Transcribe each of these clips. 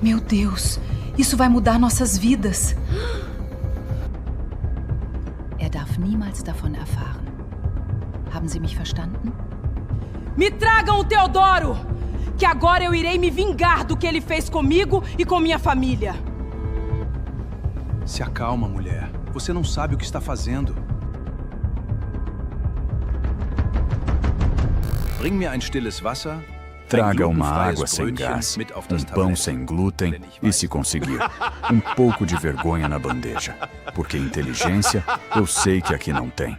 Meu Deus, isso vai mudar nossas vidas. Darf niemals davon erfahren. Haben Sie mich verstanden? Me tragam o Teodoro! Que agora eu irei me vingar do que ele fez comigo e com minha família. Se acalma, mulher. Você não sabe o que está fazendo. Bring mir ein stilles Wasser. Traga uma água sem gás, pão sem glúten e, se conseguir, um pouco de vergonha na bandeja. Porque inteligência eu sei que aqui não tem.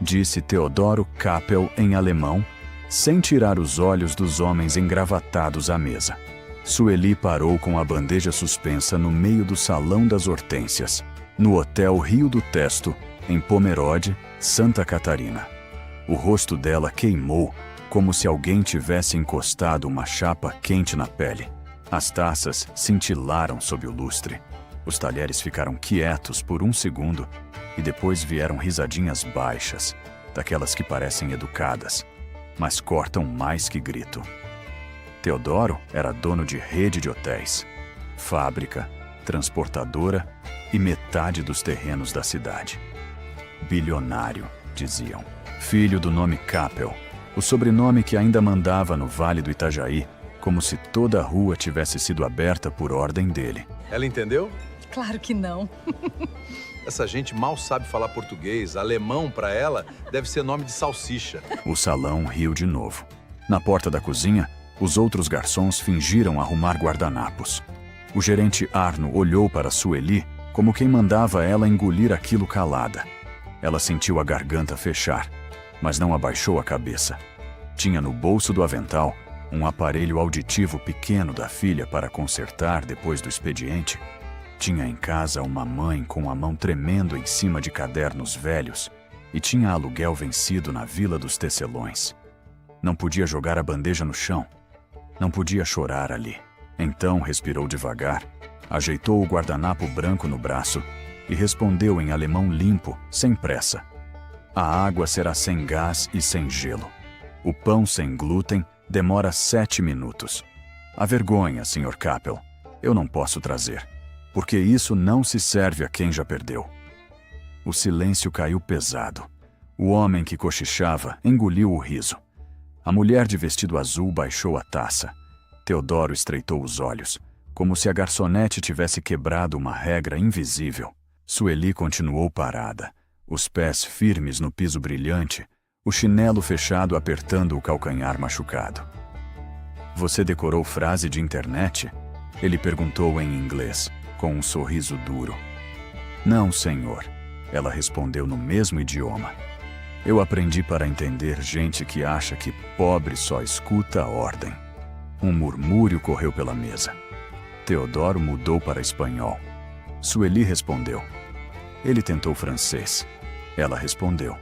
Disse Teodoro Kappel em alemão, sem tirar os olhos dos homens engravatados à mesa. Sueli parou com a bandeja suspensa no meio do Salão das Hortênsias, no Hotel Rio do Testo, em Pomerode, Santa Catarina. O rosto dela queimou, como se alguém tivesse encostado uma chapa quente na pele. As taças cintilaram sob o lustre. Os talheres ficaram quietos por um segundo e depois vieram risadinhas baixas, daquelas que parecem educadas, mas cortam mais que grito. Teodoro era dono de rede de hotéis, fábrica, transportadora e metade dos terrenos da cidade. Bilionário, diziam. Filho do nome Kappel, o sobrenome que ainda mandava no Vale do Itajaí, como se toda a rua tivesse sido aberta por ordem dele. Ela entendeu? Claro que não. Essa gente mal sabe falar português. Alemão, para ela, deve ser nome de salsicha. O salão riu de novo. Na porta da cozinha, os outros garçons fingiram arrumar guardanapos. O gerente Arno olhou para Sueli como quem mandava ela engolir aquilo calada. Ela sentiu a garganta fechar, mas não abaixou a cabeça. Tinha no bolso do avental um aparelho auditivo pequeno da filha para consertar depois do expediente. Tinha em casa uma mãe com a mão tremendo em cima de cadernos velhos e tinha aluguel vencido na Vila dos Tecelões. Não podia jogar a bandeja no chão. Não podia chorar ali. Então respirou devagar, ajeitou o guardanapo branco no braço e respondeu em alemão limpo, sem pressa. A água será sem gás e sem gelo. O pão sem glúten demora 7 minutos. A vergonha, Sr. Kappel, eu não posso trazer, porque isso não se serve a quem já perdeu. O silêncio caiu pesado. O homem que cochichava engoliu o riso. A mulher de vestido azul baixou a taça. Teodoro estreitou os olhos, como se a garçonete tivesse quebrado uma regra invisível. Sueli continuou parada, os pés firmes no piso brilhante, o chinelo fechado apertando o calcanhar machucado. Você decorou frase de internet? Ele perguntou em inglês, com um sorriso duro. Não, senhor, ela respondeu no mesmo idioma. Eu aprendi para entender gente que acha que pobre só escuta a ordem. Um murmúrio correu pela mesa. Teodoro mudou para espanhol. Sueli respondeu. Ele tentou francês. Ela respondeu.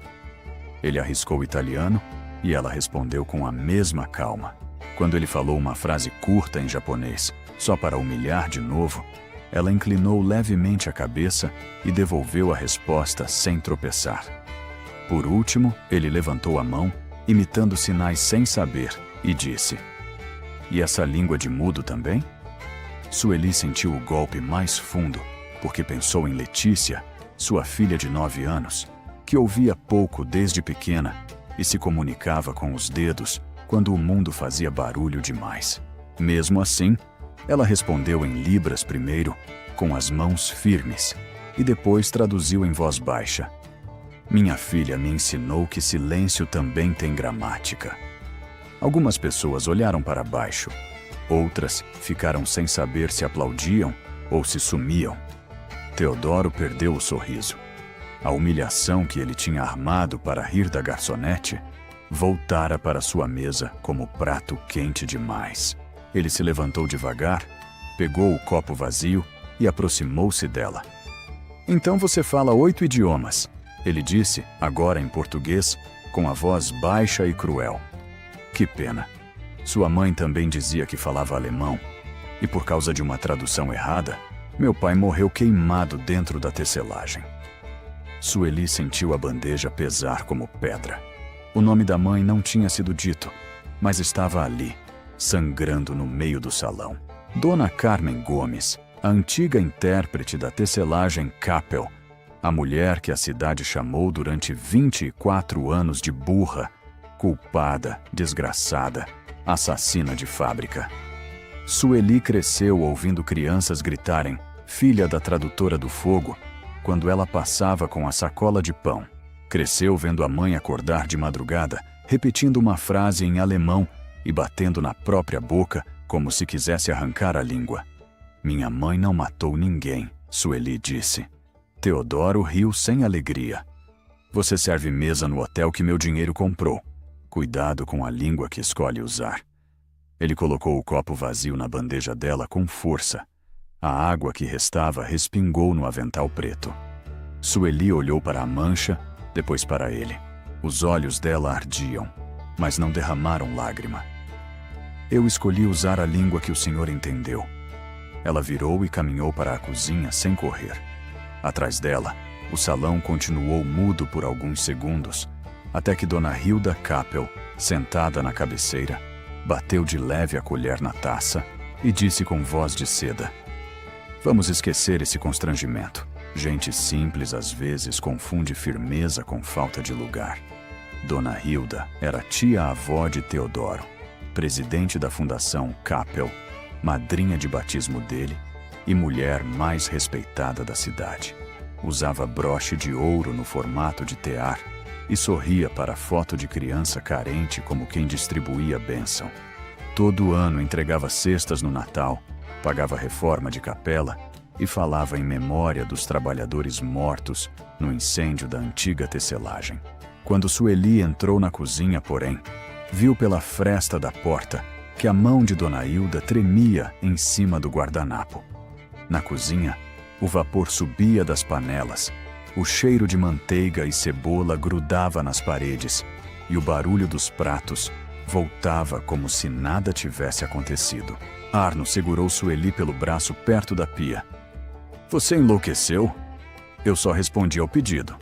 Ele arriscou italiano e ela respondeu com a mesma calma. Quando ele falou uma frase curta em japonês, só para humilhar de novo, ela inclinou levemente a cabeça e devolveu a resposta sem tropeçar. Por último, ele levantou a mão, imitando sinais sem saber, e disse: E essa língua de mudo também? Sueli sentiu o golpe mais fundo, porque pensou em Letícia, sua filha de 9 anos, que ouvia pouco desde pequena e se comunicava com os dedos quando o mundo fazia barulho demais. Mesmo assim, ela respondeu em libras primeiro, com as mãos firmes, e depois traduziu em voz baixa. Minha filha me ensinou que silêncio também tem gramática. Algumas pessoas olharam para baixo. Outras ficaram sem saber se aplaudiam ou se sumiam. Teodoro perdeu o sorriso. A humilhação que ele tinha armado para rir da garçonete voltara para sua mesa como prato quente demais. Ele se levantou devagar, pegou o copo vazio e aproximou-se dela. Então você fala 8 idiomas, ele disse, agora em português, com a voz baixa e cruel. Que pena. Sua mãe também dizia que falava alemão, e por causa de uma tradução errada, meu pai morreu queimado dentro da tecelagem. Sueli sentiu a bandeja pesar como pedra. O nome da mãe não tinha sido dito, mas estava ali, sangrando no meio do salão. Dona Carmen Gomes, a antiga intérprete da tecelagem Capel, a mulher que a cidade chamou durante 24 anos de burra, culpada, desgraçada, assassina de fábrica. Sueli cresceu ouvindo crianças gritarem "filha da tradutora do fogo" quando ela passava com a sacola de pão. Cresceu vendo a mãe acordar de madrugada, repetindo uma frase em alemão e batendo na própria boca como se quisesse arrancar a língua. "Minha mãe não matou ninguém", Sueli disse. Teodoro riu sem alegria. "Você serve mesa no hotel que meu dinheiro comprou. Cuidado com a língua que escolhe usar." Ele colocou o copo vazio na bandeja dela com força. A água que restava respingou no avental preto. Sueli olhou para a mancha, depois para ele. Os olhos dela ardiam, mas não derramaram lágrima. "Eu escolhi usar a língua que o senhor entendeu." Ela virou e caminhou para a cozinha sem correr. Atrás dela, o salão continuou mudo por alguns segundos, até que Dona Hilda Capel, sentada na cabeceira, bateu de leve a colher na taça e disse com voz de seda: "Vamos esquecer esse constrangimento. Gente simples às vezes confunde firmeza com falta de lugar." Dona Hilda era tia-avó de Teodoro, presidente da Fundação Capel, madrinha de batismo dele e mulher mais respeitada da cidade. Usava broche de ouro no formato de tear e sorria para a foto de criança carente como quem distribuía bênção. Todo ano entregava cestas no Natal, pagava reforma de capela e falava em memória dos trabalhadores mortos no incêndio da antiga tecelagem. Quando Sueli entrou na cozinha, porém, viu pela fresta da porta que a mão de Dona Hilda tremia em cima do guardanapo. Na cozinha, o vapor subia das panelas, o cheiro de manteiga e cebola grudava nas paredes e o barulho dos pratos voltava como se nada tivesse acontecido. Arno segurou Sueli pelo braço perto da pia. "Você enlouqueceu?" "Eu só respondi ao pedido.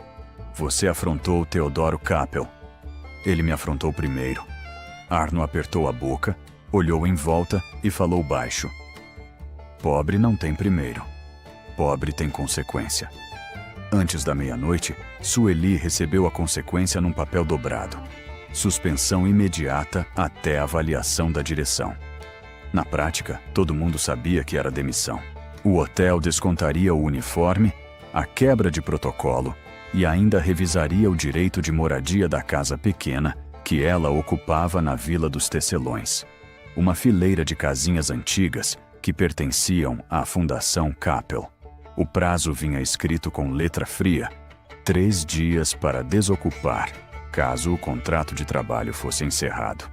Você afrontou Teodoro Capel." "Ele me afrontou primeiro." Arno apertou a boca, olhou em volta e falou baixo: "Pobre não tem primeiro. Pobre tem consequência." Antes da meia-noite, Sueli recebeu a consequência num papel dobrado: suspensão imediata até a avaliação da direção. Na prática, todo mundo sabia que era demissão. O hotel descontaria o uniforme, a quebra de protocolo e ainda revisaria o direito de moradia da casa pequena que ela ocupava na Vila dos Tecelões, uma fileira de casinhas antigas que pertenciam à Fundação Capel. O prazo vinha escrito com letra fria: 3 dias para desocupar, caso o contrato de trabalho fosse encerrado.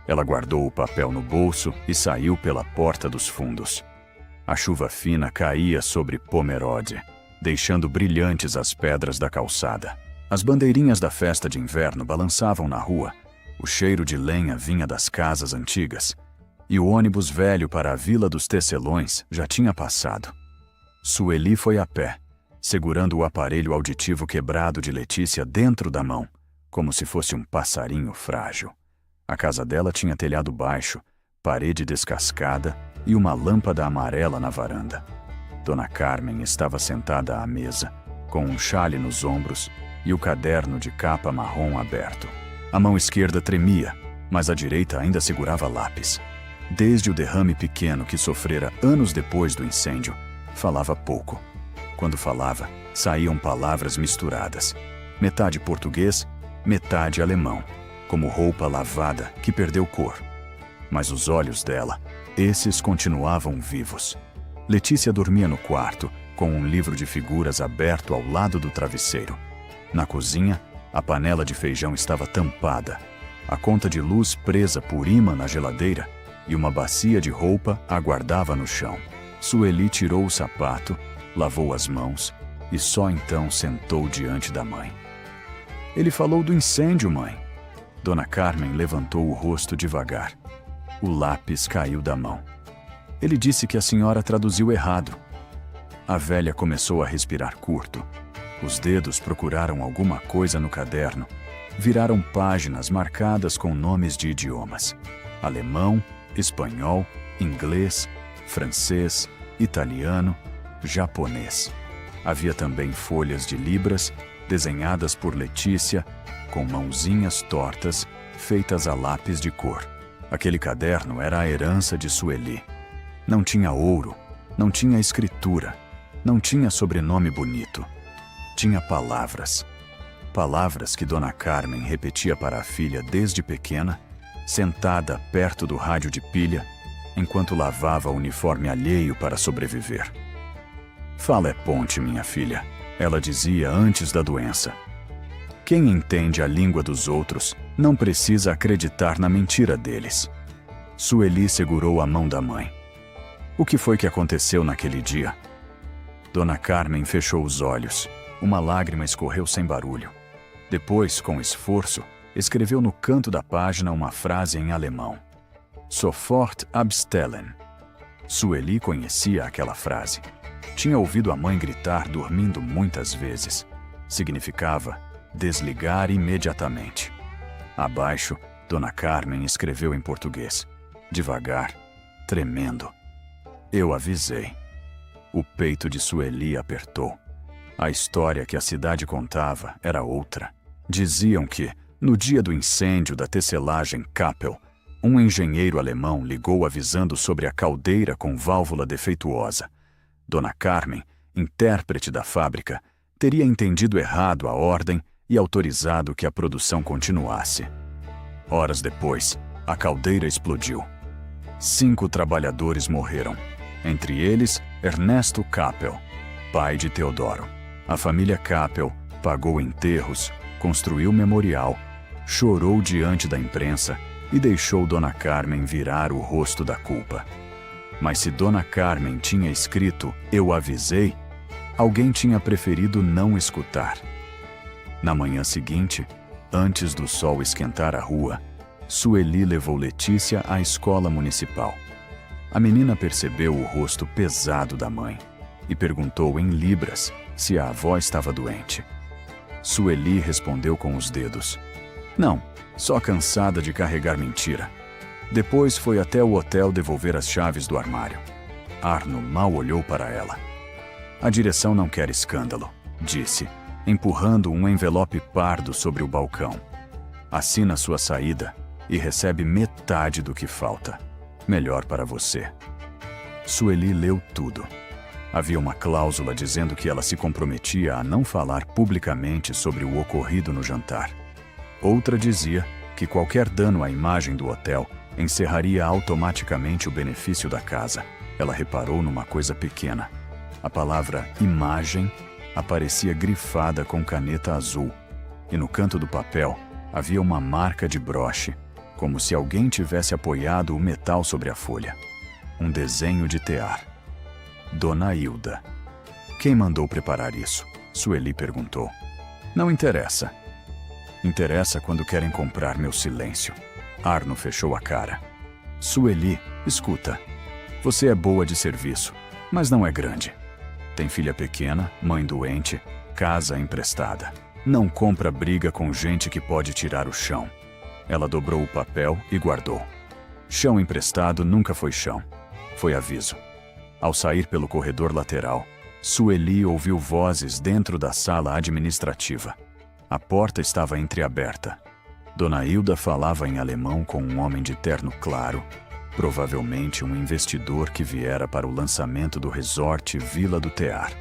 Ela guardou o papel no bolso e saiu pela porta dos fundos. A chuva fina caía sobre Pomerode, deixando brilhantes as pedras da calçada. As bandeirinhas da festa de inverno balançavam na rua, o cheiro de lenha vinha das casas antigas, e o ônibus velho para a Vila dos Tecelões já tinha passado. Sueli foi a pé, segurando o aparelho auditivo quebrado de Letícia dentro da mão, como se fosse um passarinho frágil. A casa dela tinha telhado baixo, parede descascada e uma lâmpada amarela na varanda. Dona Carmen estava sentada à mesa, com um chale nos ombros e o caderno de capa marrom aberto. A mão esquerda tremia, mas a direita ainda segurava lápis. Desde o derrame pequeno que sofrera anos depois do incêndio, falava pouco. Quando falava, saíam palavras misturadas. Metade português, metade alemão, como roupa lavada que perdeu cor. Mas os olhos dela, esses continuavam vivos. Letícia dormia no quarto, com um livro de figuras aberto ao lado do travesseiro. Na cozinha, a panela de feijão estava tampada, a conta de luz presa por imã na geladeira e uma bacia de roupa aguardava no chão. Sueli tirou o sapato, lavou as mãos e só então sentou diante da mãe. "Ele falou do incêndio, mãe." Dona Carmen levantou o rosto devagar. O lápis caiu da mão. "Ele disse que a senhora traduziu errado." A velha começou a respirar curto. Os dedos procuraram alguma coisa no caderno. Viraram páginas marcadas com nomes de idiomas: alemão, espanhol, inglês, francês, italiano, japonês. Havia também folhas de libras, desenhadas por Letícia, com mãozinhas tortas, feitas a lápis de cor. Aquele caderno era a herança de Sueli. Não tinha ouro, não tinha escritura, não tinha sobrenome bonito. Tinha palavras. Palavras que Dona Carmen repetia para a filha desde pequena, sentada perto do rádio de pilha, enquanto lavava o uniforme alheio para sobreviver. Fala é ponte, minha filha, ela dizia antes da doença. Quem entende a língua dos outros não precisa acreditar na mentira deles. Sueli segurou a mão da mãe. O que foi que aconteceu naquele dia? Dona Carmen fechou os olhos. Uma lágrima escorreu sem barulho. Depois, com esforço, escreveu no canto da página uma frase em alemão. Sofort abstellen. Sueli conhecia aquela frase. Tinha ouvido a mãe gritar dormindo muitas vezes. Significava desligar imediatamente. Abaixo, Dona Carmen escreveu em português, devagar, tremendo. Eu avisei. O peito de Sueli apertou. A história que a cidade contava era outra. Diziam que, no dia do incêndio da tecelagem Kappel, um engenheiro alemão ligou avisando sobre a caldeira com válvula defeituosa. Dona Carmen, intérprete da fábrica, teria entendido errado a ordem e autorizado que a produção continuasse. Horas depois, a caldeira explodiu. 5 trabalhadores morreram, entre eles Ernesto Kappel, pai de Teodoro. A família Kappel pagou enterros, construiu memorial, chorou diante da imprensa e deixou Dona Carmen virar o rosto da culpa. Mas se Dona Carmen tinha escrito "Eu avisei", alguém tinha preferido não escutar. Na manhã seguinte, antes do sol esquentar a rua, Sueli levou Letícia à escola municipal. A menina percebeu o rosto pesado da mãe e perguntou em libras se a avó estava doente. Sueli respondeu com os dedos. Não, só cansada de carregar mentira. Depois foi até o hotel devolver as chaves do armário. Arno mal olhou para ela. A direção não quer escândalo, disse, empurrando um envelope pardo sobre o balcão. Assina sua saída e recebe metade do que falta. Melhor para você. Sueli leu tudo. Havia uma cláusula dizendo que ela se comprometia a não falar publicamente sobre o ocorrido no jantar. Outra dizia que qualquer dano à imagem do hotel encerraria automaticamente o benefício da casa. Ela reparou numa coisa pequena. A palavra imagem aparecia grifada com caneta azul, e no canto do papel havia uma marca de broche, como se alguém tivesse apoiado o metal sobre a folha. Um desenho de tear. Dona Hilda. Quem mandou preparar isso? Sueli perguntou. Não interessa. Interessa quando querem comprar meu silêncio. Arno fechou a cara. Sueli, escuta. Você é boa de serviço, mas não é grande. Tem filha pequena, mãe doente, casa emprestada. Não compra briga com gente que pode tirar o chão. Ela dobrou o papel e guardou. Chão emprestado nunca foi chão. Foi aviso. Ao sair pelo corredor lateral, Sueli ouviu vozes dentro da sala administrativa. A porta estava entreaberta. Dona Hilda falava em alemão com um homem de terno claro, provavelmente um investidor que viera para o lançamento do resort Vila do Tear,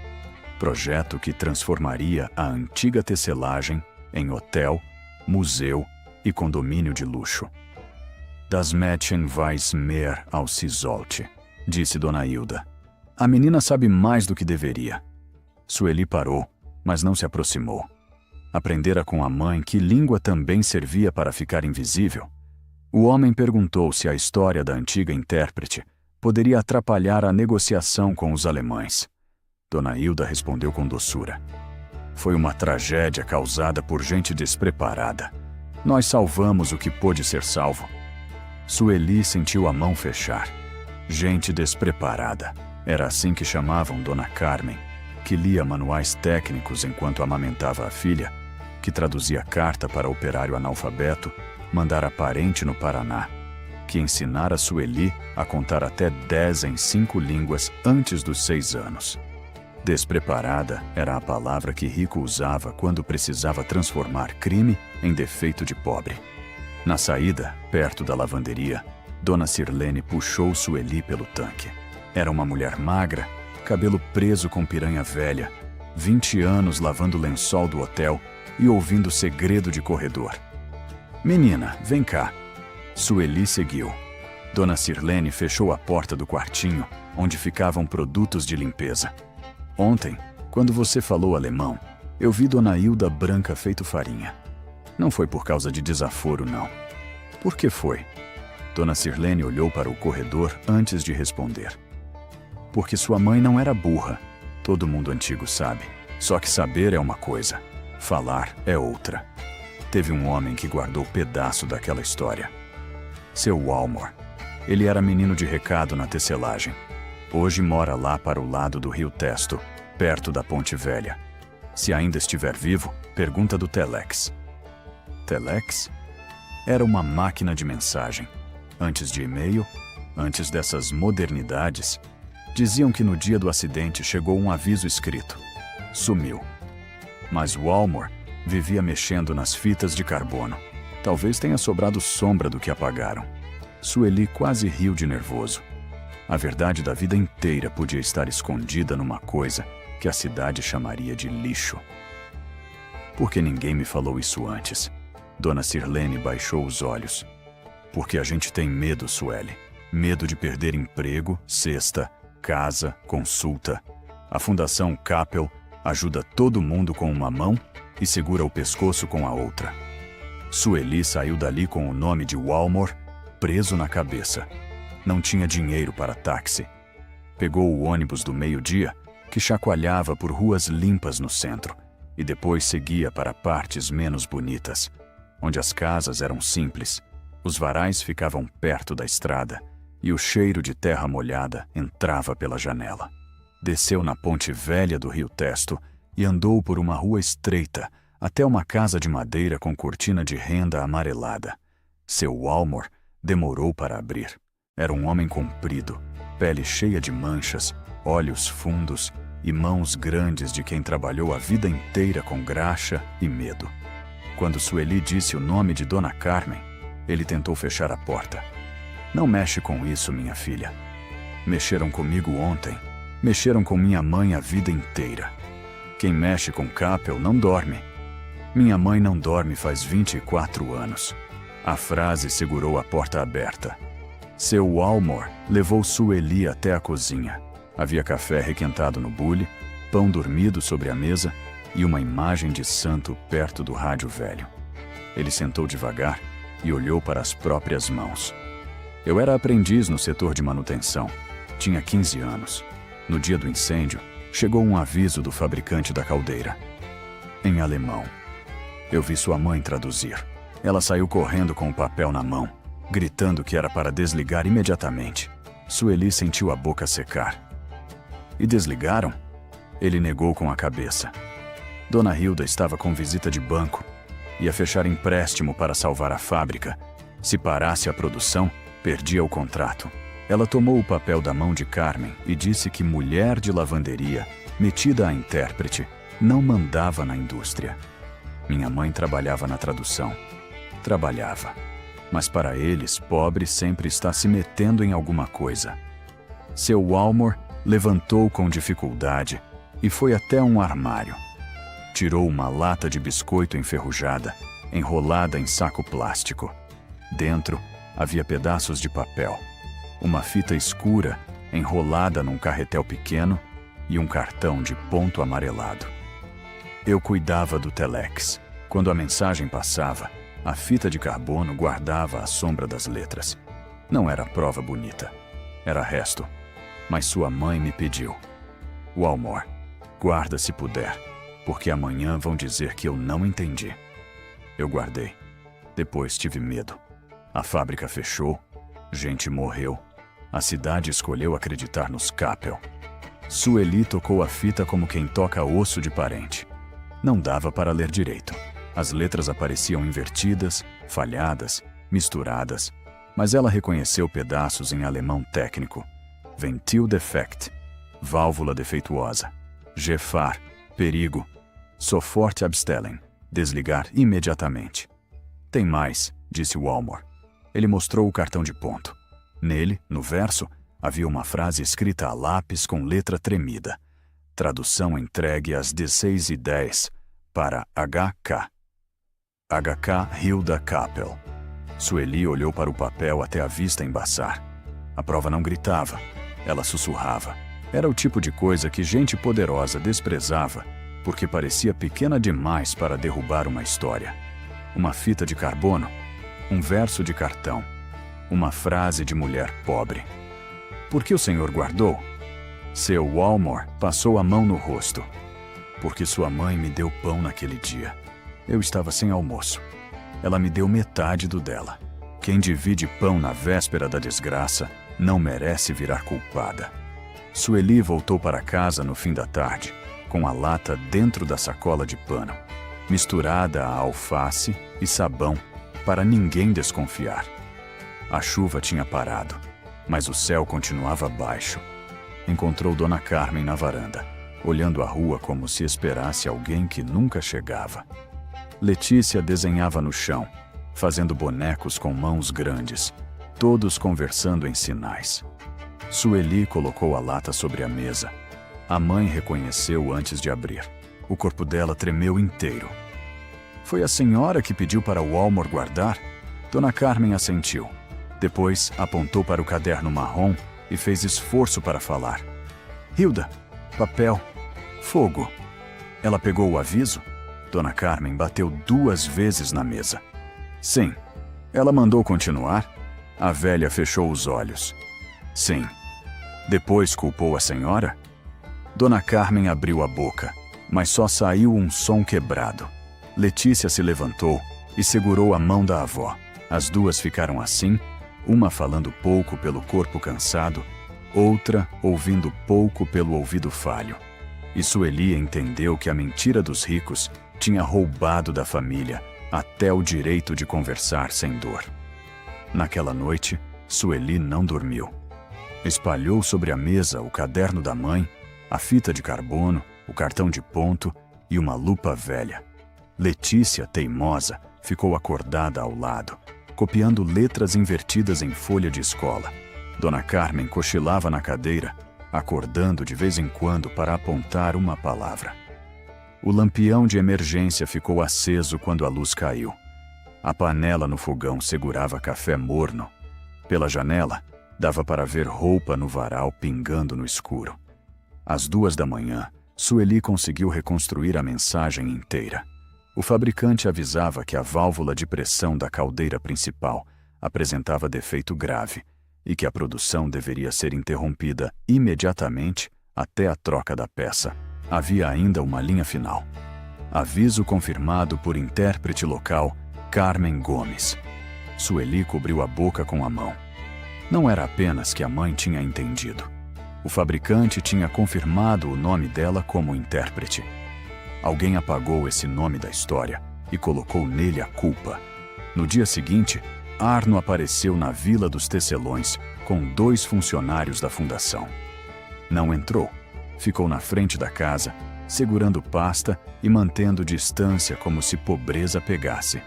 projeto que transformaria a antiga tecelagem em hotel, museu e condomínio de luxo. Das Mädchen weiß mehr als sie sollte, disse Dona Hilda. A menina sabe mais do que deveria. Sueli parou, mas não se aproximou. Aprendera com a mãe que língua também servia para ficar invisível. O homem perguntou se a história da antiga intérprete poderia atrapalhar a negociação com os alemães. Dona Hilda respondeu com doçura. Foi uma tragédia causada por gente despreparada. Nós salvamos o que pôde ser salvo. Sueli sentiu a mão fechar. Gente despreparada. Era assim que chamavam Dona Carmen, que lia manuais técnicos enquanto amamentava a filha, que traduzia carta para operário analfabeto, mandara parente no Paraná, que ensinara Sueli a contar até 10 em 5 línguas antes dos 6 anos. Despreparada era a palavra que Rico usava quando precisava transformar crime em defeito de pobre. Na saída, perto da lavanderia, Dona Sirlene puxou Sueli pelo tanque. Era uma mulher magra, cabelo preso com piranha velha, 20 anos lavando o lençol do hotel e ouvindo segredo de corredor. Menina, vem cá. Sueli seguiu. Dona Sirlene fechou a porta do quartinho, onde ficavam produtos de limpeza. Ontem, quando você falou alemão, eu vi Dona Hilda branca feito farinha. Não foi por causa de desaforo, não. Por que foi? Dona Sirlene olhou para o corredor antes de responder. Porque sua mãe não era burra. Todo mundo antigo sabe. Só que saber é uma coisa, falar é outra. Teve um homem que guardou pedaço daquela história. Seu Walmor. Ele era menino de recado na tecelagem. Hoje mora lá para o lado do Rio Testo, perto da Ponte Velha. Se ainda estiver vivo, pergunta do Telex. Telex? Era uma máquina de mensagem. Antes de e-mail, antes dessas modernidades, diziam que no dia do acidente chegou um aviso escrito. Sumiu. Mas Walmor vivia mexendo nas fitas de carbono. Talvez tenha sobrado sombra do que apagaram. Sueli quase riu de nervoso. A verdade da vida inteira podia estar escondida numa coisa que a cidade chamaria de lixo. Por que ninguém me falou isso antes? Dona Sirlene baixou os olhos. Porque a gente tem medo, Sueli. Medo de perder emprego, cesta, casa, consulta. A Fundação Capel ajuda todo mundo com uma mão e segura o pescoço com a outra. Sueli saiu dali com o nome de Walmor preso na cabeça. Não tinha dinheiro para táxi. Pegou o ônibus do meio-dia, que chacoalhava por ruas limpas no centro, e depois seguia para partes menos bonitas, onde as casas eram simples, os varais ficavam perto da estrada, e o cheiro de terra molhada entrava pela janela. Desceu na ponte velha do Rio Testo e andou por uma rua estreita até uma casa de madeira com cortina de renda amarelada. Seu Walmor demorou para abrir. Era um homem comprido, pele cheia de manchas, olhos fundos e mãos grandes de quem trabalhou a vida inteira com graxa e medo. Quando Sueli disse o nome de Dona Carmen, ele tentou fechar a porta. Não mexe com isso, minha filha. Mexeram comigo ontem. Mexeram com minha mãe a vida inteira. Quem mexe com Capel não dorme. Minha mãe não dorme faz 24 anos. A frase segurou a porta aberta. Seu Walmor levou Sueli até a cozinha. Havia café requentado no bule, pão dormido sobre a mesa e uma imagem de santo perto do rádio velho. Ele sentou devagar e olhou para as próprias mãos. Eu era aprendiz no setor de manutenção. Tinha 15 anos. No dia do incêndio, chegou um aviso do fabricante da caldeira. Em alemão. Eu vi sua mãe traduzir. Ela saiu correndo com o papel na mão, gritando que era para desligar imediatamente. Sueli sentiu a boca secar. E desligaram? Ele negou com a cabeça. Dona Hilda estava com visita de banco. Ia fechar empréstimo para salvar a fábrica. Se parasse a produção, perdia o contrato. Ela tomou o papel da mão de Carmen e disse que mulher de lavanderia, metida a intérprete, não mandava na indústria. Minha mãe trabalhava na tradução. Trabalhava. Mas para eles, pobre sempre está se metendo em alguma coisa. Seu Walmor levantou com dificuldade e foi até um armário. Tirou uma lata de biscoito enferrujada, enrolada em saco plástico. Dentro havia pedaços de papel, uma fita escura enrolada num carretel pequeno e um cartão de ponto amarelado. Eu cuidava do Telex. Quando a mensagem passava, a fita de carbono guardava a sombra das letras. Não era prova bonita. Era resto. Mas sua mãe me pediu. Walmor, guarda se puder, porque amanhã vão dizer que eu não entendi. Eu guardei. Depois tive medo. A fábrica fechou, gente morreu. A cidade escolheu acreditar nos Capel. Sueli tocou a fita como quem toca osso de parente. Não dava para ler direito. As letras apareciam invertidas, falhadas, misturadas. mas ela reconheceu pedaços em alemão técnico. Ventildefekt, válvula defeituosa. Gefahr, perigo. Sofort abstellen, desligar imediatamente. Tem mais, disse Walmor. Ele mostrou o cartão de ponto. Nele, no verso, havia uma frase escrita a lápis com letra tremida. Tradução entregue às 16h10 para HK. HK Hilda Kappel. Sueli olhou para o papel até a vista embaçar. A prova não gritava, ela sussurrava. Era o tipo de coisa que gente poderosa desprezava, porque parecia pequena demais para derrubar uma história. Uma fita de carbono, um verso de cartão, uma frase de mulher pobre. Por que o senhor guardou? Seu Walmor passou a mão no rosto. Porque sua mãe me deu pão naquele dia. Eu estava sem almoço. Ela me deu metade do dela. Quem divide pão na véspera da desgraça não merece virar culpada. Sueli voltou para casa no fim da tarde, com a lata dentro da sacola de pano, misturada a alface e sabão, para ninguém desconfiar. A chuva tinha parado, mas o céu continuava baixo. Encontrou Dona Carmen na varanda, olhando a rua como se esperasse alguém que nunca chegava. Letícia desenhava no chão, fazendo bonecos com mãos grandes, todos conversando em sinais. Sueli colocou a lata sobre a mesa. A mãe reconheceu antes de abrir. O corpo dela tremeu inteiro. Foi a senhora que pediu para o Walmor guardar? Dona Carmen assentiu. Depois apontou para o caderno marrom e fez esforço para falar. Hilda, papel, fogo. Ela pegou o aviso? Dona Carmen bateu 2 vezes na mesa. Sim. Ela mandou continuar? A velha fechou os olhos. Sim. Depois culpou a senhora? Dona Carmen abriu a boca, mas só saiu um som quebrado. Letícia se levantou e segurou a mão da avó. As duas ficaram assim, uma falando pouco pelo corpo cansado, outra ouvindo pouco pelo ouvido falho. E Sueli entendeu que a mentira dos ricos tinha roubado da família até o direito de conversar sem dor. Naquela noite, Sueli não dormiu. Espalhou sobre a mesa o caderno da mãe, a fita de carbono, o cartão de ponto e uma lupa velha. Letícia, teimosa, ficou acordada ao lado, copiando letras invertidas em folha de escola. Dona Carmen cochilava na cadeira, acordando de vez em quando para apontar uma palavra. O lampião de emergência ficou aceso quando a luz caiu. A panela no fogão segurava café morno. Pela janela, dava para ver roupa no varal pingando no escuro. Às 2 da manhã, Sueli conseguiu reconstruir a mensagem inteira. O fabricante avisava que a válvula de pressão da caldeira principal apresentava defeito grave e que a produção deveria ser interrompida imediatamente até a troca da peça. Havia ainda uma linha final. Aviso confirmado por intérprete local Carmen Gomes. Sueli cobriu a boca com a mão. Não era apenas que a mãe tinha entendido. O fabricante tinha confirmado o nome dela como intérprete. Alguém apagou esse nome da história e colocou nele a culpa. No dia seguinte, Arno apareceu na Vila dos Tecelões com 2 funcionários da fundação. Não entrou. Ficou na frente da casa, segurando pasta e mantendo distância como se pobreza pegasse.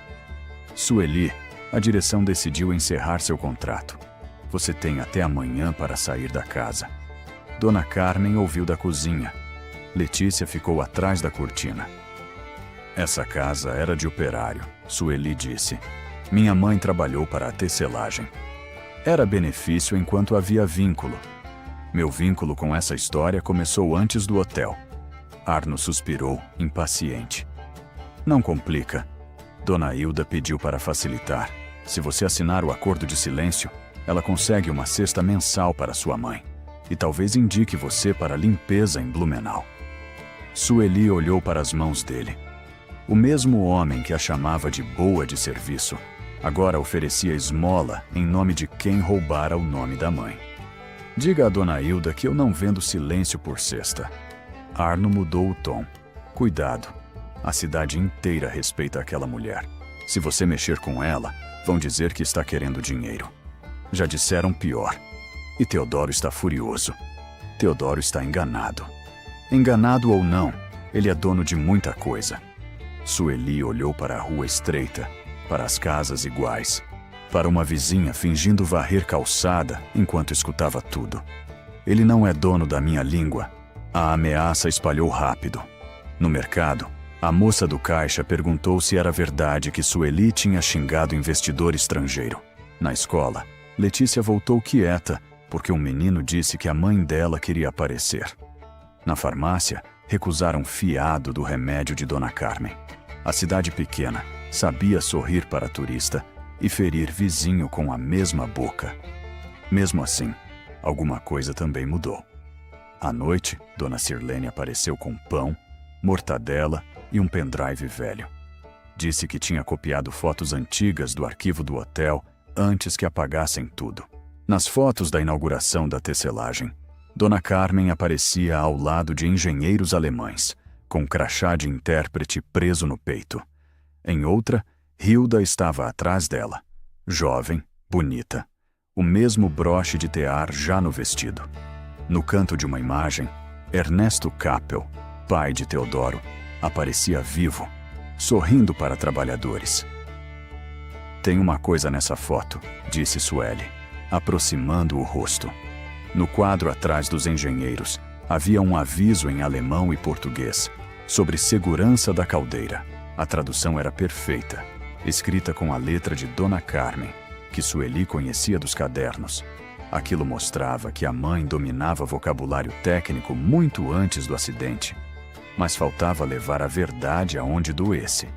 Sueli, a direção decidiu encerrar seu contrato. Você tem até amanhã para sair da casa. Dona Carmen ouviu da cozinha. Letícia ficou atrás da cortina. Essa casa era de operário, Sueli disse. Minha mãe trabalhou para a tecelagem. Era benefício enquanto havia vínculo. Meu vínculo com essa história começou antes do hotel. Arno suspirou, impaciente. Não complica. Dona Hilda pediu para facilitar. Se você assinar o acordo de silêncio, ela consegue uma cesta mensal para sua mãe. E talvez indique você para a limpeza em Blumenau. Sueli olhou para as mãos dele. O mesmo homem que a chamava de boa de serviço, agora oferecia esmola em nome de quem roubara o nome da mãe. Diga a Dona Hilda que eu não vendo silêncio por cesta. Arno mudou o tom. Cuidado. A cidade inteira respeita aquela mulher. Se você mexer com ela, vão dizer que está querendo dinheiro. Já disseram pior. E Teodoro está furioso. Teodoro está enganado. Enganado ou não, ele é dono de muita coisa. Sueli olhou para a rua estreita, para as casas iguais, para uma vizinha fingindo varrer calçada enquanto escutava tudo. Ele não é dono da minha língua. A ameaça espalhou rápido. No mercado, a moça do caixa perguntou se era verdade que Sueli tinha xingado investidor estrangeiro. Na escola, Letícia voltou quieta porque um menino disse que a mãe dela queria aparecer. Na farmácia, recusaram fiado do remédio de Dona Carmen. A cidade pequena sabia sorrir para turista e ferir vizinho com a mesma boca. Mesmo assim, alguma coisa também mudou. À noite, Dona Sirlene apareceu com pão, mortadela e um pendrive velho. Disse que tinha copiado fotos antigas do arquivo do hotel antes que apagassem tudo. Nas fotos da inauguração da tecelagem, Dona Carmen aparecia ao lado de engenheiros alemães, com crachá de intérprete preso no peito. Em outra, Hilda estava atrás dela, jovem, bonita, o mesmo broche de tear já no vestido. No canto de uma imagem, Ernesto Kappel, pai de Teodoro, aparecia vivo, sorrindo para trabalhadores. Tem uma coisa nessa foto, disse Sueli, aproximando o rosto. No quadro atrás dos engenheiros, havia um aviso em alemão e português sobre segurança da caldeira. A tradução era perfeita, escrita com a letra de Dona Carmen, que Sueli conhecia dos cadernos. Aquilo mostrava que a mãe dominava vocabulário técnico muito antes do acidente, mas faltava levar a verdade aonde doesse.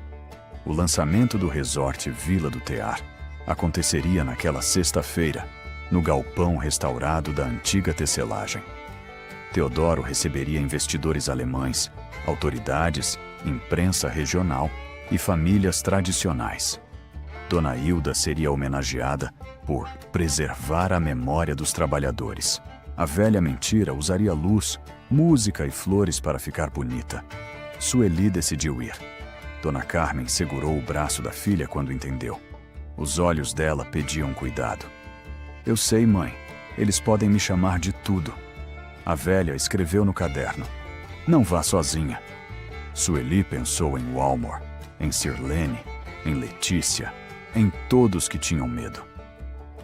O lançamento do resort Vila do Tear aconteceria naquela sexta-feira, no galpão restaurado da antiga tecelagem. Teodoro receberia investidores alemães, autoridades, imprensa regional e famílias tradicionais. Dona Hilda seria homenageada por preservar a memória dos trabalhadores. A velha mentira usaria luz, música e flores para ficar bonita. Sueli decidiu ir. Dona Carmen segurou o braço da filha quando entendeu. Os olhos dela pediam cuidado. Eu sei, mãe. Eles podem me chamar de tudo. A velha escreveu no caderno. Não vá sozinha. Sueli pensou em Walmor, em Sirlene, em Letícia, em todos que tinham medo.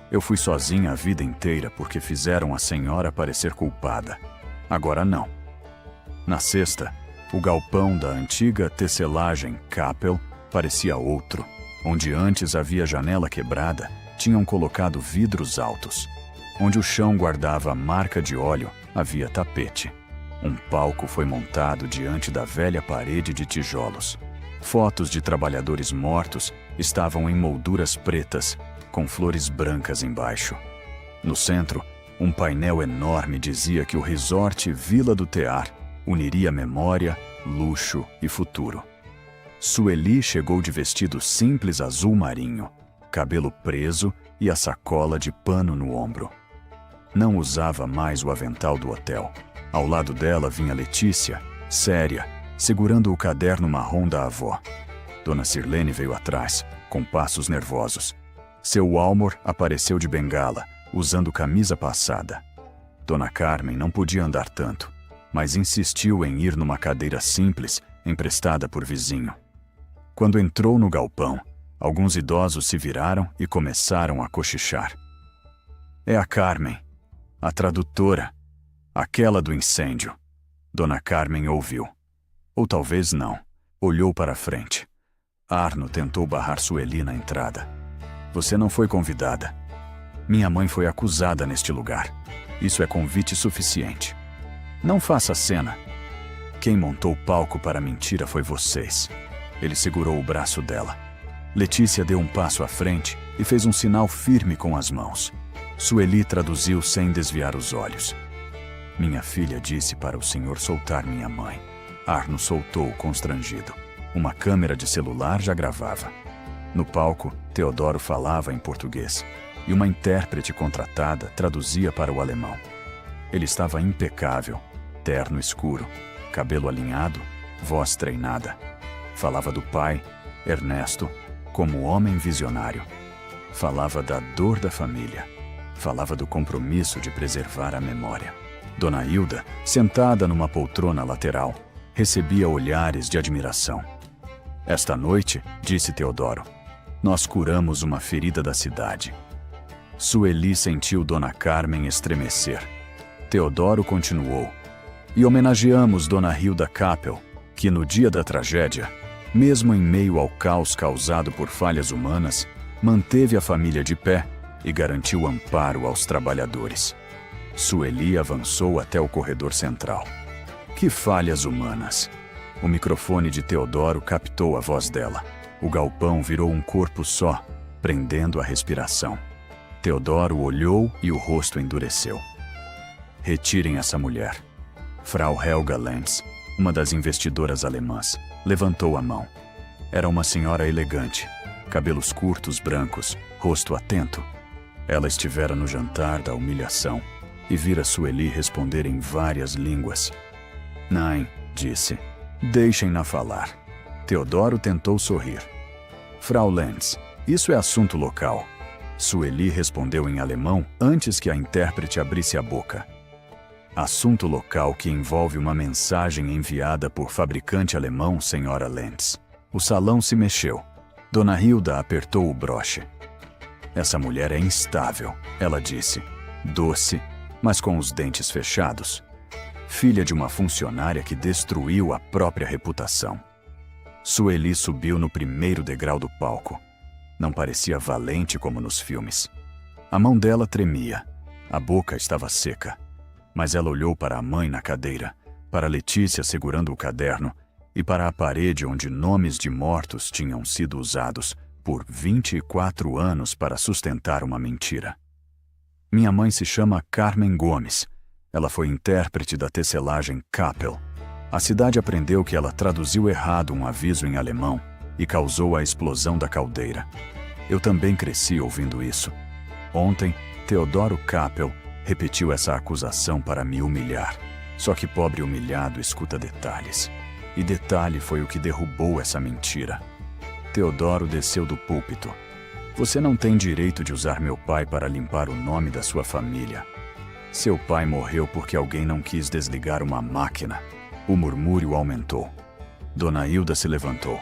Eu fui sozinha a vida inteira porque fizeram a senhora parecer culpada. Agora não. Na sexta, o galpão da antiga tecelagem Kappel parecia outro. Onde antes havia janela quebrada, tinham colocado vidros altos. Onde o chão guardava a marca de óleo, havia tapete. Um palco foi montado diante da velha parede de tijolos. Fotos de trabalhadores mortos estavam em molduras pretas, com flores brancas embaixo. No centro, um painel enorme dizia que o resort Vila do Tear uniria memória, luxo e futuro. Sueli chegou de vestido simples azul marinho, cabelo preso e a sacola de pano no ombro. Não usava mais o avental do hotel. Ao lado dela vinha Letícia, séria, segurando o caderno marrom da avó. Dona Sirlene veio atrás, com passos nervosos. Seu Walmor apareceu de bengala, usando camisa passada. Dona Carmen não podia andar tanto, mas insistiu em ir numa cadeira simples, emprestada por vizinho. Quando entrou no galpão, alguns idosos se viraram e começaram a cochichar. É a Carmen, a tradutora, aquela do incêndio. Dona Carmen ouviu. Ou talvez não. Olhou para a frente. Arno tentou barrar Sueli na entrada. Você não foi convidada. Minha mãe foi acusada neste lugar. Isso é convite suficiente. Não faça cena. Quem montou o palco para a mentira foi vocês. Ele segurou o braço dela. Letícia deu um passo à frente e fez um sinal firme com as mãos. Sueli traduziu sem desviar os olhos. Minha filha disse para o senhor soltar minha mãe. Arno soltou, constrangido. Uma câmera de celular já gravava. No palco, Teodoro falava em português e uma intérprete contratada traduzia para o alemão. Ele estava impecável, terno escuro, cabelo alinhado, voz treinada. Falava do pai, Ernesto, como homem visionário. Falava da dor da família. Falava do compromisso de preservar a memória. Dona Hilda, sentada numa poltrona lateral, recebia olhares de admiração. Esta noite, disse Teodoro, nós curamos uma ferida da cidade. Sueli sentiu Dona Carmen estremecer. Teodoro continuou. E homenageamos Dona Hilda Capel, que no dia da tragédia, mesmo em meio ao caos causado por falhas humanas, manteve a família de pé e garantiu amparo aos trabalhadores. Sueli avançou até o corredor central. Que falhas humanas! O microfone de Teodoro captou a voz dela. O galpão virou um corpo só, prendendo a respiração. Teodoro olhou e o rosto endureceu. Retirem essa mulher. Frau Helga Lenz, uma das investidoras alemãs, levantou a mão. Era uma senhora elegante, cabelos curtos brancos, rosto atento. Ela estivera no jantar da humilhação e vira Sueli responder em várias línguas. Nein, disse. Deixem-na falar. Teodoro tentou sorrir. Frau Lenz, isso é assunto local. Sueli respondeu em alemão antes que a intérprete abrisse a boca. Assunto local que envolve uma mensagem enviada por fabricante alemão, senhora Lenz. O salão se mexeu. Dona Hilda apertou o broche. Essa mulher é instável, ela disse. Doce, mas com os dentes fechados. Filha de uma funcionária que destruiu a própria reputação. Sueli subiu no primeiro degrau do palco. Não parecia valente como nos filmes. A mão dela tremia. A boca estava seca. Mas ela olhou para a mãe na cadeira, para Letícia segurando o caderno e para a parede onde nomes de mortos tinham sido usados por 24 anos para sustentar uma mentira. Minha mãe se chama Carmen Gomes. Ela foi intérprete da tecelagem Capel. A cidade aprendeu que ela traduziu errado um aviso em alemão e causou a explosão da caldeira. Eu também cresci ouvindo isso. Ontem, Teodoro Capel repetiu essa acusação para me humilhar. Só que pobre humilhado escuta detalhes. E detalhe foi o que derrubou essa mentira. Teodoro desceu do púlpito. Você não tem direito de usar meu pai para limpar o nome da sua família. Seu pai morreu porque alguém não quis desligar uma máquina. O murmúrio aumentou. Dona Hilda se levantou.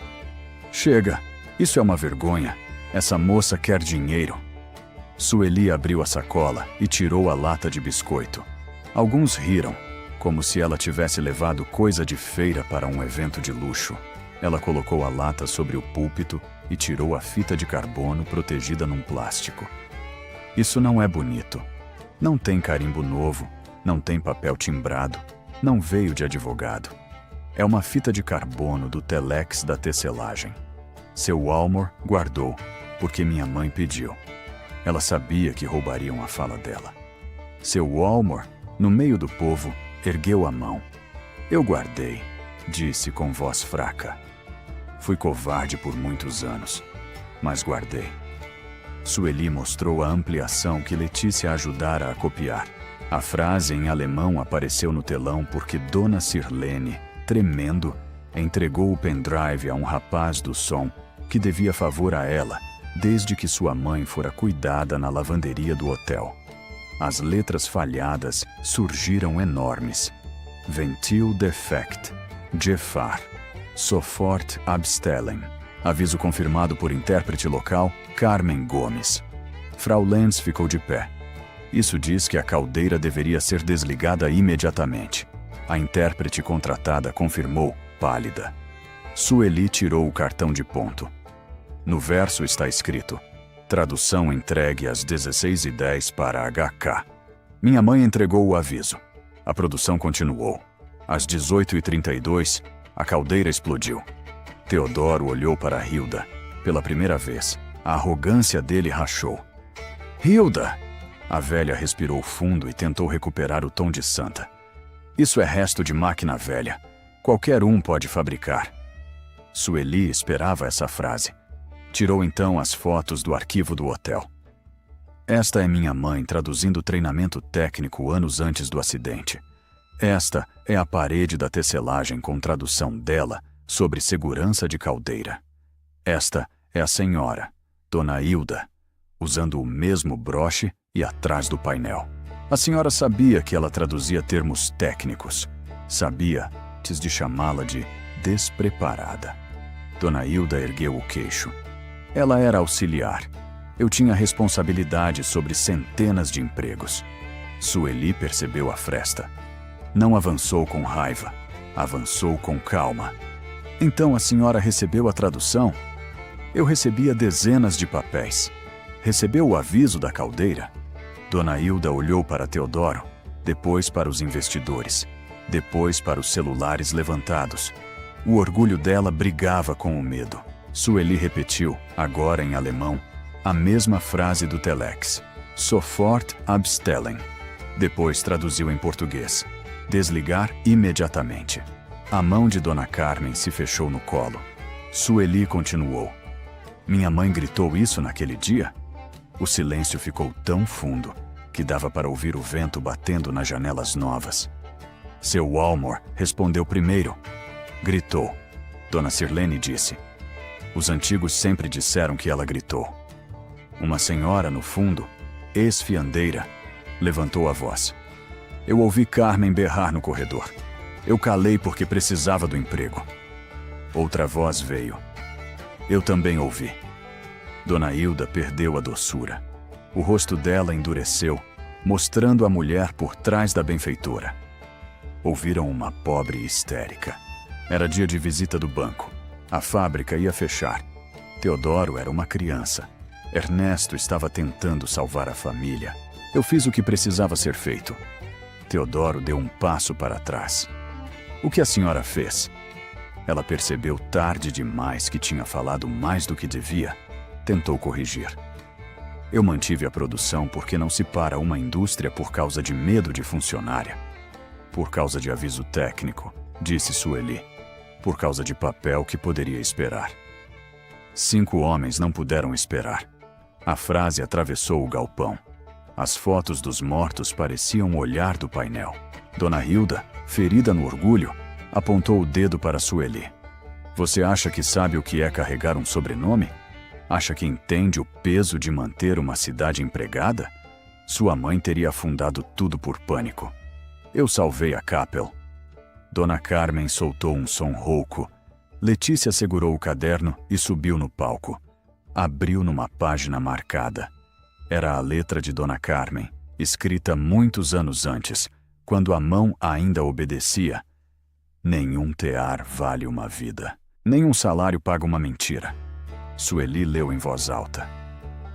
Chega, isso é uma vergonha. Essa moça quer dinheiro. Sueli abriu a sacola e tirou a lata de biscoito. Alguns riram, como se ela tivesse levado coisa de feira para um evento de luxo. Ela colocou a lata sobre o púlpito e tirou a fita de carbono protegida num plástico. Isso não é bonito. Não tem carimbo novo, não tem papel timbrado, não veio de advogado. É uma fita de carbono do telex da tecelagem. Seu Walmor guardou, porque minha mãe pediu. Ela sabia que roubariam a fala dela. Seu Walmor, no meio do povo, ergueu a mão. Eu guardei, disse com voz fraca. Fui covarde por muitos anos, mas guardei. Sueli mostrou a ampliação que Letícia ajudara a copiar. A frase em alemão apareceu no telão porque Dona Sirlene, tremendo, entregou o pendrive a um rapaz do som que devia favor a ela, desde que sua mãe fora cuidada na lavanderia do hotel. As letras falhadas surgiram enormes. Ventil defect. Gefahr. Sofort abstellen. Aviso confirmado por intérprete local, Carmen Gomes. Frau Lenz ficou de pé. Isso diz que a caldeira deveria ser desligada imediatamente. A intérprete contratada confirmou, pálida. Sueli tirou o cartão de ponto. No verso está escrito: tradução entregue às 16h10 para HK. Minha mãe entregou o aviso. A produção continuou. Às 18h32, a caldeira explodiu. Teodoro olhou para Hilda. Pela primeira vez, a arrogância dele rachou. Hilda! A velha respirou fundo e tentou recuperar o tom de santa. Isso é resto de máquina velha. Qualquer um pode fabricar. Sueli esperava essa frase. Tirou então as fotos do arquivo do hotel. Esta é minha mãe traduzindo treinamento técnico anos antes do acidente. Esta é a parede da tecelagem com tradução dela sobre segurança de caldeira. Esta é a senhora, Dona Hilda. usando o mesmo broche e atrás do painel. A senhora sabia que ela traduzia termos técnicos. Sabia antes de chamá-la de despreparada. Dona Hilda ergueu o queixo. Ela era auxiliar. Eu tinha responsabilidade sobre centenas de empregos. Sueli percebeu a fresta. Não avançou com raiva. Avançou com calma. Então a senhora recebeu a tradução? Eu recebia dezenas de papéis. Recebeu o aviso da caldeira? Dona Hilda olhou para Teodoro, depois para os investidores, depois para os celulares levantados. O orgulho dela brigava com o medo. Sueli repetiu, agora em alemão, a mesma frase do telex. Sofort abstellen. Depois traduziu em português. Desligar imediatamente. A mão de Dona Carmen se fechou no colo. Sueli continuou. Minha mãe gritou isso naquele dia? O silêncio ficou tão fundo que dava para ouvir o vento batendo nas janelas novas. Seu Walmor respondeu primeiro. Gritou. Dona Sirlene disse. Os antigos sempre disseram que ela gritou. Uma senhora, no fundo, ex-fiandeira, levantou a voz. Eu ouvi Carmen berrar no corredor. Eu calei porque precisava do emprego. Outra voz veio. Eu também ouvi. Dona Hilda perdeu a doçura. O rosto dela endureceu, mostrando a mulher por trás da benfeitora. Ouviram uma pobre histérica. Era dia de visita do banco. A fábrica ia fechar. Teodoro era uma criança. Ernesto estava tentando salvar a família. Eu fiz o que precisava ser feito. Teodoro deu um passo para trás. O que a senhora fez? Ela percebeu tarde demais que tinha falado mais do que devia. Tentou corrigir. Eu mantive a produção porque não se para uma indústria por causa de medo de funcionária. Por causa de aviso técnico, disse Sueli. Por causa de papel que poderia esperar. 5 homens não puderam esperar. A frase atravessou o galpão. As fotos dos mortos pareciam o olhar do painel. Dona Hilda, ferida no orgulho, apontou o dedo para Sueli. Você acha que sabe o que é carregar um sobrenome? Acha que entende o peso de manter uma cidade empregada? Sua mãe teria afundado tudo por pânico. Eu salvei a Capel. Dona Carmen soltou um som rouco. Letícia segurou o caderno e subiu no palco. Abriu numa página marcada. Era a letra de Dona Carmen, escrita muitos anos antes, quando a mão ainda obedecia. Nenhum tear vale uma vida. Nenhum salário paga uma mentira. Sueli leu em voz alta.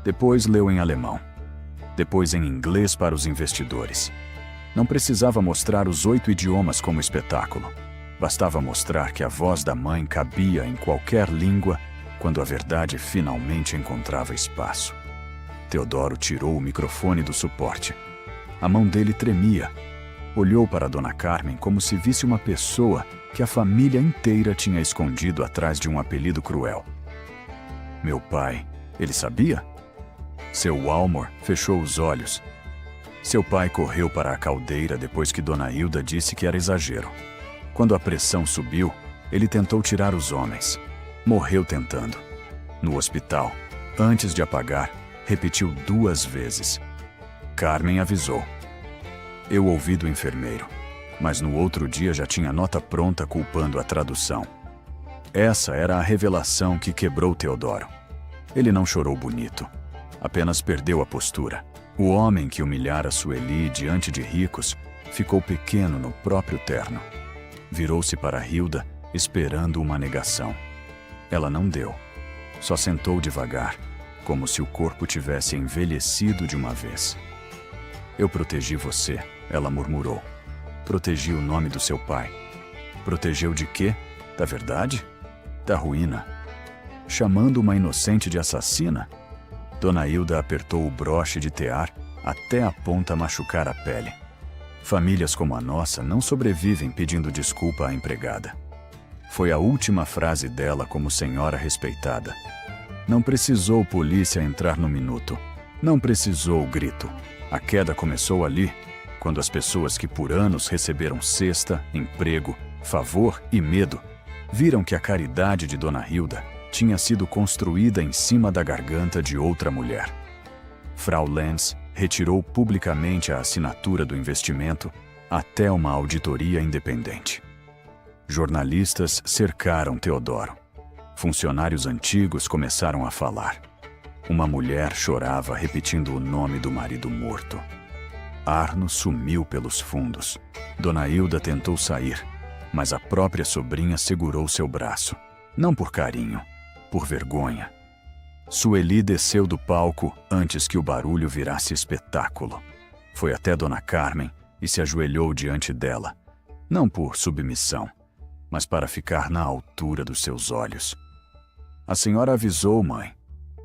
Depois leu em alemão. Depois em inglês para os investidores. Não precisava mostrar os 8 idiomas como espetáculo. Bastava mostrar que a voz da mãe cabia em qualquer língua quando a verdade finalmente encontrava espaço. Teodoro tirou o microfone do suporte. A mão dele tremia. Olhou para Dona Carmen como se visse uma pessoa que a família inteira tinha escondido atrás de um apelido cruel. Meu pai, ele sabia? Seu Walmor fechou os olhos. Seu pai correu para a caldeira depois que Dona Hilda disse que era exagero. Quando a pressão subiu, ele tentou tirar os homens. Morreu tentando. No hospital, antes de apagar, repetiu 2 vezes. Carmen avisou. Eu ouvi do enfermeiro, mas no outro dia já tinha nota pronta culpando a tradução. Essa era a revelação que quebrou Teodoro. Ele não chorou bonito, apenas perdeu a postura. O homem que humilhara Sueli diante de ricos ficou pequeno no próprio terno. Virou-se para Hilda, esperando uma negação. Ela não deu. Só sentou devagar, como se o corpo tivesse envelhecido de uma vez. Eu protegi você, ela murmurou. Protegi o nome do seu pai. Protegeu de quê? Da verdade? Da ruína? Chamando uma inocente de assassina? Dona Hilda apertou o broche de tear até a ponta machucar a pele. Famílias como a nossa não sobrevivem pedindo desculpa à empregada. Foi a última frase dela como senhora respeitada. Não precisou polícia entrar no minuto. Não precisou grito. A queda começou ali, quando as pessoas que por anos receberam cesta, emprego, favor e medo, viram que a caridade de Dona Hilda tinha sido construída em cima da garganta de outra mulher. Frau Lenz retirou publicamente a assinatura do investimento até uma auditoria independente. Jornalistas cercaram Teodoro. Funcionários antigos começaram a falar. Uma mulher chorava repetindo o nome do marido morto. Arno sumiu pelos fundos. Dona Hilda tentou sair, mas a própria sobrinha segurou seu braço. Não por carinho, por vergonha. Sueli desceu do palco antes que o barulho virasse espetáculo. Foi até Dona Carmen e se ajoelhou diante dela, não por submissão, mas para ficar na altura dos seus olhos. A senhora avisou, mãe.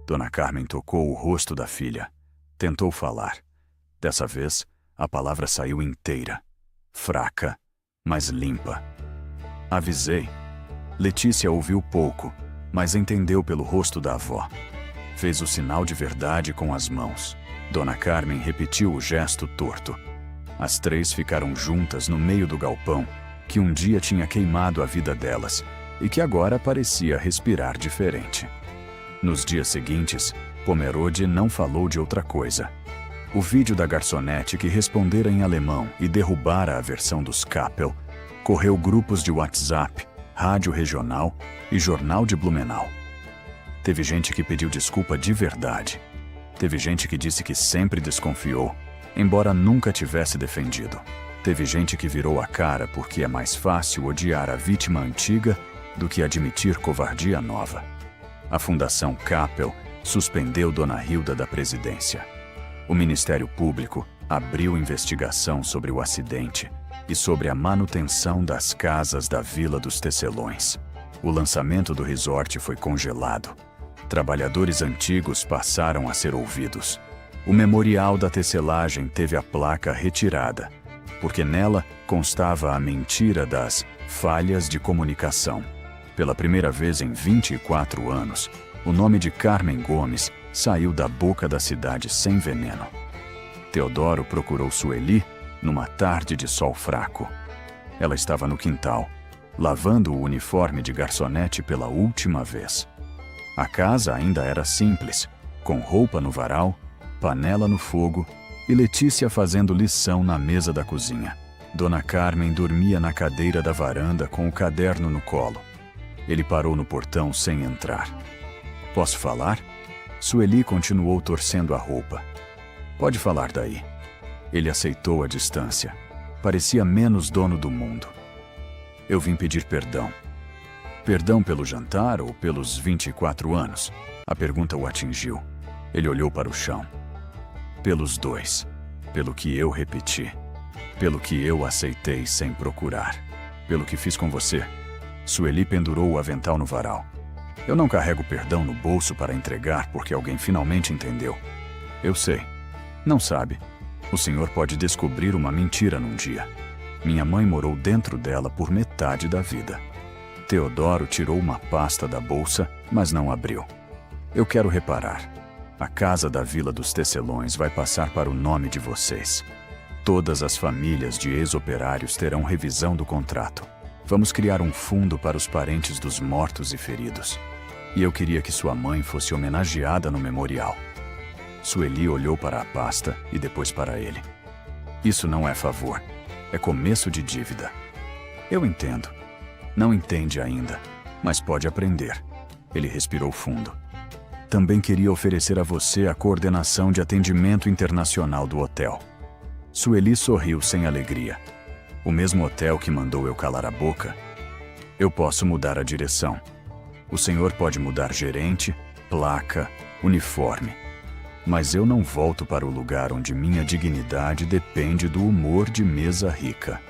Dona Carmen tocou o rosto da filha. Tentou falar. Dessa vez, a palavra saiu inteira. Fraca, mas limpa. Avisei. Letícia ouviu pouco, mas entendeu pelo rosto da avó. Fez o sinal de verdade com as mãos. Dona Carmen repetiu o gesto torto. As três ficaram juntas no meio do galpão, que um dia tinha queimado a vida delas e que agora parecia respirar diferente. Nos dias seguintes, Pomerode não falou de outra coisa. O vídeo da garçonete que respondera em alemão e derrubara a versão dos Kappel correu grupos de WhatsApp, rádio regional e jornal de Blumenau. Teve gente que pediu desculpa de verdade. Teve gente que disse que sempre desconfiou, embora nunca tivesse defendido. Teve gente que virou a cara porque é mais fácil odiar a vítima antiga do que admitir covardia nova. A Fundação Kappel suspendeu Dona Hilda da presidência. O Ministério Público abriu investigação sobre o acidente e sobre a manutenção das casas da Vila dos Tecelões. O lançamento do resort foi congelado. Trabalhadores antigos passaram a ser ouvidos. O memorial da tecelagem teve a placa retirada, porque nela constava a mentira das falhas de comunicação. Pela primeira vez em 24 anos, o nome de Carmen Gomes saiu da boca da cidade sem veneno. Teodoro procurou Sueli numa tarde de sol fraco. Ela estava no quintal, lavando o uniforme de garçonete pela última vez. A casa ainda era simples, com roupa no varal, panela no fogo e Letícia fazendo lição na mesa da cozinha. Dona Carmen dormia na cadeira da varanda com o caderno no colo. Ele parou no portão sem entrar. Posso falar? Sueli continuou torcendo a roupa. Pode falar daí. Ele aceitou a distância. Parecia menos dono do mundo. Eu vim pedir perdão. Perdão pelo jantar ou pelos 24 anos? A pergunta o atingiu. Ele olhou para o chão. Pelos dois. Pelo que eu repeti. Pelo que eu aceitei sem procurar. Pelo que fiz com você. Sueli pendurou o avental no varal. Eu não carrego perdão no bolso para entregar porque alguém finalmente entendeu. Eu sei. Não sabe. O senhor pode descobrir uma mentira num dia. Minha mãe morou dentro dela por metade da vida. Teodoro tirou uma pasta da bolsa, mas não abriu. Eu quero reparar. A casa da Vila dos Tecelões vai passar para o nome de vocês. Todas as famílias de ex-operários terão revisão do contrato. Vamos criar um fundo para os parentes dos mortos e feridos. E eu queria que sua mãe fosse homenageada no memorial. Sueli olhou para a pasta e depois para ele. Isso não é favor. É começo de dívida. Eu entendo. Não entende ainda, mas pode aprender. Ele respirou fundo. Também queria oferecer a você a coordenação de atendimento internacional do hotel. Sueli sorriu sem alegria. O mesmo hotel que mandou eu calar a boca? Eu posso mudar a direção. O senhor pode mudar gerente, placa, uniforme. Mas eu não volto para o lugar onde minha dignidade depende do humor de mesa rica.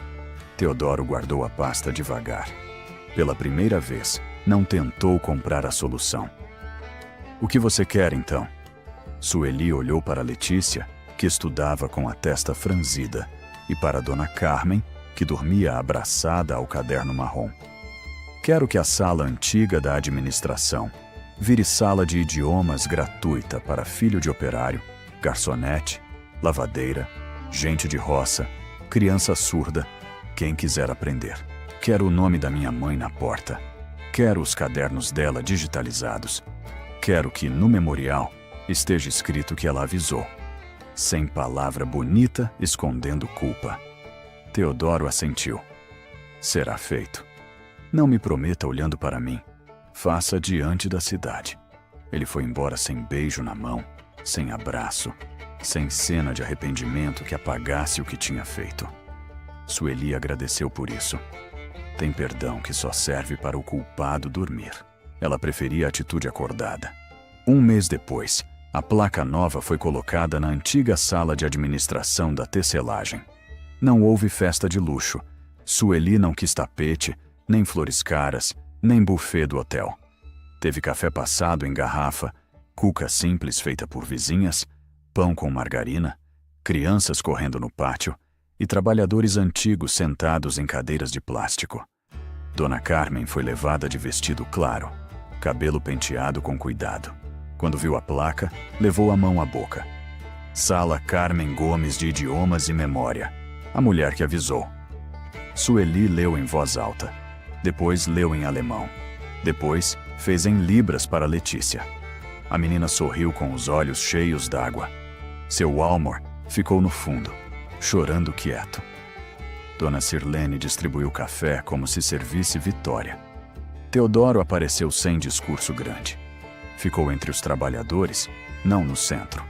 Teodoro guardou a pasta devagar. Pela primeira vez, não tentou comprar a solução. O que você quer, então? Sueli olhou para Letícia, que estudava com a testa franzida, e para Dona Carmen, que dormia abraçada ao caderno marrom. Quero que a sala antiga da administração vire sala de idiomas gratuita para filho de operário, garçonete, lavadeira, gente de roça, criança surda, quem quiser aprender. Quero o nome da minha mãe na porta. Quero os cadernos dela digitalizados. Quero que, no memorial, esteja escrito que ela avisou. Sem palavra bonita, escondendo culpa. Teodoro assentiu. Será feito. Não me prometa olhando para mim. Faça diante da cidade. Ele foi embora sem beijo na mão, sem abraço, sem cena de arrependimento que apagasse o que tinha feito. Sueli agradeceu por isso. Tem perdão que só serve para o culpado dormir. Ela preferia a atitude acordada. Um mês depois, a placa nova foi colocada na antiga sala de administração da tecelagem. Não houve festa de luxo. Sueli não quis tapete, nem flores caras, nem buffet do hotel. Teve café passado em garrafa, cuca simples feita por vizinhas, pão com margarina, crianças correndo no pátio e trabalhadores antigos sentados em cadeiras de plástico. Dona Carmen foi levada de vestido claro, cabelo penteado com cuidado. Quando viu a placa, levou a mão à boca. Sala Carmen Gomes de Idiomas e Memória, a mulher que avisou. Sueli leu em voz alta. Depois leu em alemão. Depois fez em libras para Letícia. A menina sorriu com os olhos cheios d'água. Seu Almor ficou no fundo, chorando quieto. Dona Sirlene distribuiu café como se servisse vitória. Teodoro apareceu sem discurso grande. Ficou entre os trabalhadores, não no centro.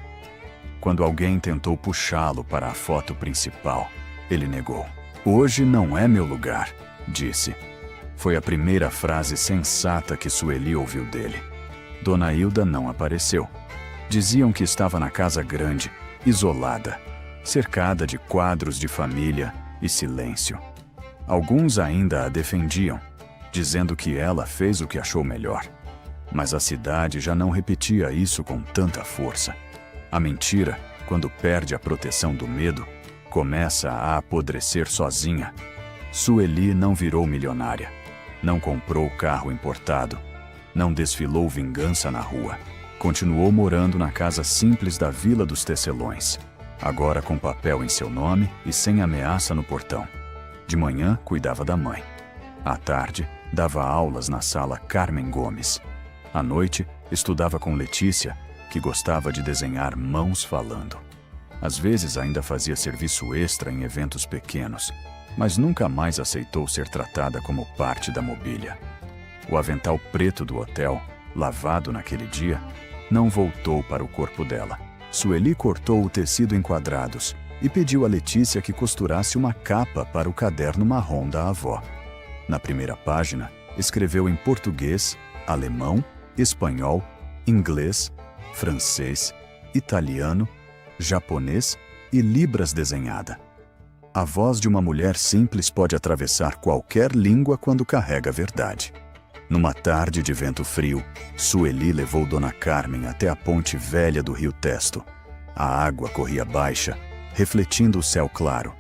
Quando alguém tentou puxá-lo para a foto principal, ele negou. Hoje não é meu lugar, disse. Foi a primeira frase sensata que Sueli ouviu dele. Dona Hilda não apareceu. Diziam que estava na casa grande, isolada, cercada de quadros de família e silêncio. Alguns ainda a defendiam, dizendo que ela fez o que achou melhor. Mas a cidade já não repetia isso com tanta força. A mentira, quando perde a proteção do medo, começa a apodrecer sozinha. Sueli não virou milionária, não comprou carro importado, não desfilou vingança na rua. Continuou morando na casa simples da Vila dos Tecelões, agora com papel em seu nome e sem ameaça no portão. De manhã, cuidava da mãe. À tarde, dava aulas na sala Carmen Gomes. À noite, estudava com Letícia, que gostava de desenhar mãos falando. Às vezes ainda fazia serviço extra em eventos pequenos, mas nunca mais aceitou ser tratada como parte da mobília. O avental preto do hotel, lavado naquele dia, não voltou para o corpo dela. Sueli cortou o tecido em quadrados e pediu a Letícia que costurasse uma capa para o caderno marrom da avó. Na primeira página, escreveu em português, alemão, espanhol, inglês, francês, italiano, japonês e libras desenhada. A voz de uma mulher simples pode atravessar qualquer língua quando carrega a verdade. Numa tarde de vento frio, Sueli levou Dona Carmen até a ponte velha do rio Testo. A água corria baixa, refletindo o céu claro.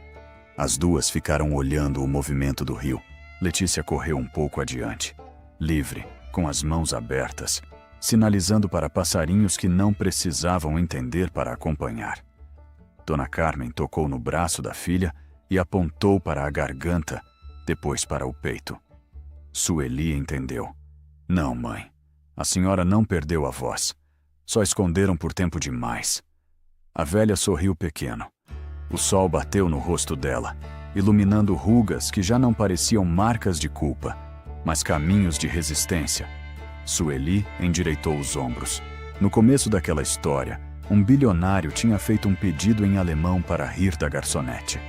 As duas ficaram olhando o movimento do rio. Letícia correu um pouco adiante, livre, com as mãos abertas, sinalizando para passarinhos que não precisavam entender para acompanhar. Dona Carmen tocou no braço da filha e apontou para a garganta, depois para o peito. Sueli entendeu. Não, mãe. A senhora não perdeu a voz. Só esconderam por tempo demais. A velha sorriu pequeno. O sol bateu no rosto dela, iluminando rugas que já não pareciam marcas de culpa, mas caminhos de resistência. Sueli endireitou os ombros. No começo daquela história, um bilionário tinha feito um pedido em alemão para rir da garçonete.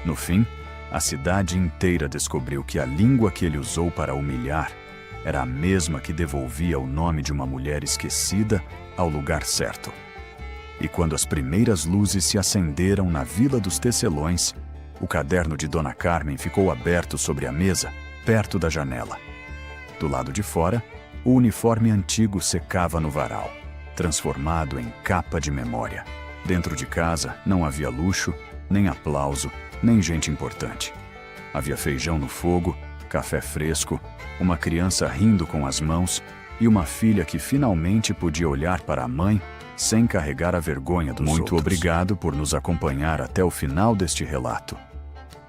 No fim, a cidade inteira descobriu que a língua que ele usou para humilhar era a mesma que devolvia o nome de uma mulher esquecida ao lugar certo. E quando as primeiras luzes se acenderam na Vila dos Tecelões, o caderno de Dona Carmen ficou aberto sobre a mesa, perto da janela. Do lado de fora, o uniforme antigo secava no varal, transformado em capa de memória. Dentro de casa não havia luxo, nem aplauso, nem gente importante. Havia feijão no fogo, café fresco, uma criança rindo com as mãos e uma filha que finalmente podia olhar para a mãe sem carregar a vergonha dos outros. Muito obrigado por nos acompanhar até o final deste relato.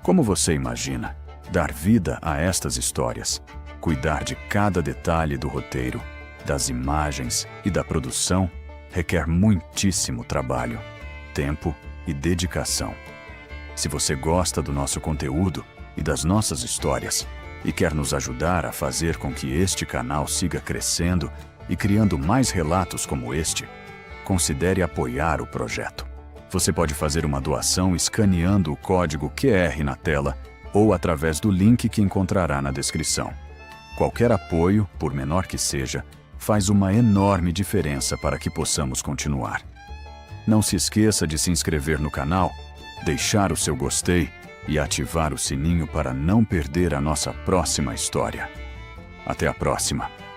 Como você imagina, dar vida a estas histórias, cuidar de cada detalhe do roteiro, das imagens e da produção, requer muitíssimo trabalho, tempo e dedicação. Se você gosta do nosso conteúdo e das nossas histórias e quer nos ajudar a fazer com que este canal siga crescendo e criando mais relatos como este, considere apoiar o projeto. Você pode fazer uma doação escaneando o código QR na tela ou através do link que encontrará na descrição. Qualquer apoio, por menor que seja, faz uma enorme diferença para que possamos continuar. Não se esqueça de se inscrever no canal, deixar o seu gostei e ativar o sininho para não perder a nossa próxima história. Até a próxima!